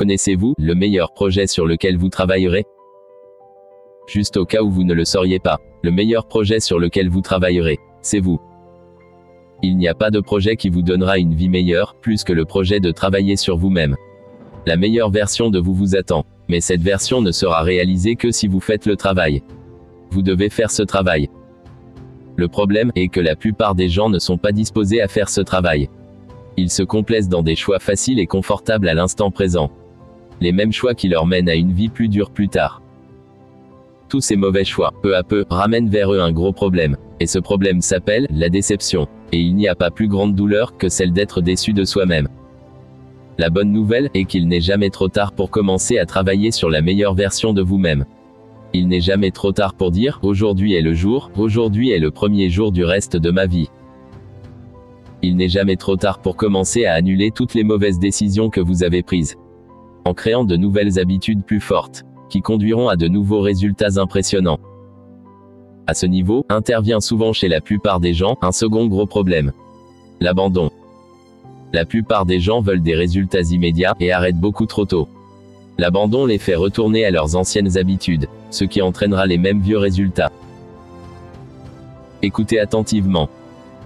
Connaissez-vous le meilleur projet sur lequel vous travaillerez? Juste au cas où vous ne le sauriez pas, le meilleur projet sur lequel vous travaillerez, c'est vous. Il n'y a pas de projet qui vous donnera une vie meilleure, plus que le projet de travailler sur vous-même. La meilleure version de vous vous attend, mais cette version ne sera réalisée que si vous faites le travail. Vous devez faire ce travail. Le problème est que la plupart des gens ne sont pas disposés à faire ce travail. Ils se complaisent dans des choix faciles et confortables à l'instant présent. Les mêmes choix qui leur mènent à une vie plus dure plus tard. Tous ces mauvais choix, peu à peu, ramènent vers eux un gros problème. Et ce problème s'appelle la déception. Et il n'y a pas plus grande douleur que celle d'être déçu de soi-même. La bonne nouvelle est qu'il n'est jamais trop tard pour commencer à travailler sur la meilleure version de vous-même. Il n'est jamais trop tard pour dire « Aujourd'hui est le jour, aujourd'hui est le premier jour du reste de ma vie ». Il n'est jamais trop tard pour commencer à annuler toutes les mauvaises décisions que vous avez prises. En créant de nouvelles habitudes plus fortes, qui conduiront à de nouveaux résultats impressionnants. À ce niveau, intervient souvent chez la plupart des gens, un second gros problème. L'abandon. La plupart des gens veulent des résultats immédiats, et arrêtent beaucoup trop tôt. L'abandon les fait retourner à leurs anciennes habitudes, ce qui entraînera les mêmes vieux résultats. Écoutez attentivement.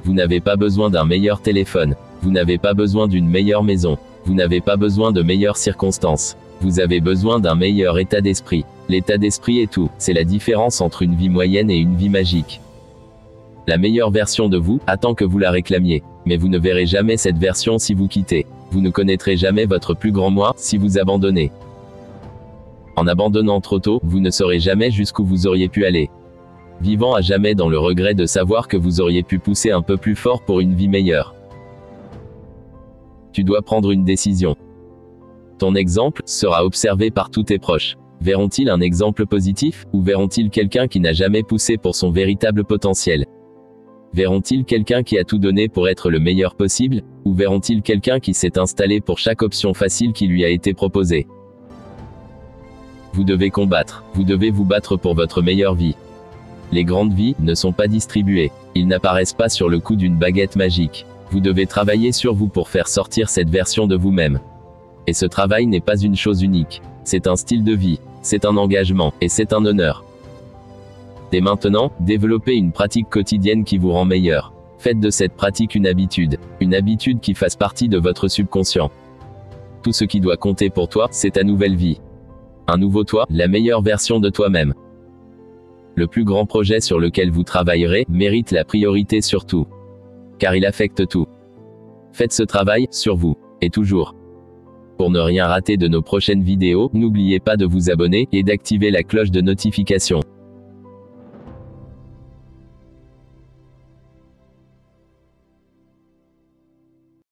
Vous n'avez pas besoin d'un meilleur téléphone. Vous n'avez pas besoin d'une meilleure maison. Vous n'avez pas besoin de meilleures circonstances. Vous avez besoin d'un meilleur état d'esprit. L'état d'esprit est tout. C'est la différence entre une vie moyenne et une vie magique. La meilleure version de vous attend que vous la réclamiez. Mais vous ne verrez jamais cette version si vous quittez. Vous ne connaîtrez jamais votre plus grand moi si vous abandonnez. En abandonnant trop tôt, vous ne saurez jamais jusqu'où vous auriez pu aller. Vivant à jamais dans le regret de savoir que vous auriez pu pousser un peu plus fort pour une vie meilleure. Tu dois prendre une décision. Ton exemple sera observé par tous tes proches. Verront-ils un exemple positif, ou verront-ils quelqu'un qui n'a jamais poussé pour son véritable potentiel? Verront-ils quelqu'un qui a tout donné pour être le meilleur possible, ou verront-ils quelqu'un qui s'est installé pour chaque option facile qui lui a été proposée? Vous devez combattre, vous devez vous battre pour votre meilleure vie. Les grandes vies ne sont pas distribuées. Ils n'apparaissent pas sur le coup d'une baguette magique. Vous devez travailler sur vous pour faire sortir cette version de vous-même. Et ce travail n'est pas une chose unique. C'est un style de vie, c'est un engagement, et c'est un honneur. Dès maintenant, développez une pratique quotidienne qui vous rend meilleur. Faites de cette pratique une habitude qui fasse partie de votre subconscient. Tout ce qui doit compter pour toi, c'est ta nouvelle vie. Un nouveau toi, la meilleure version de toi-même. Le plus grand projet sur lequel vous travaillerez mérite la priorité sur tout. Car il affecte tout. Faites ce travail sur vous, et toujours. Pour ne rien rater de nos prochaines vidéos, n'oubliez pas de vous abonner et d'activer la cloche de notification.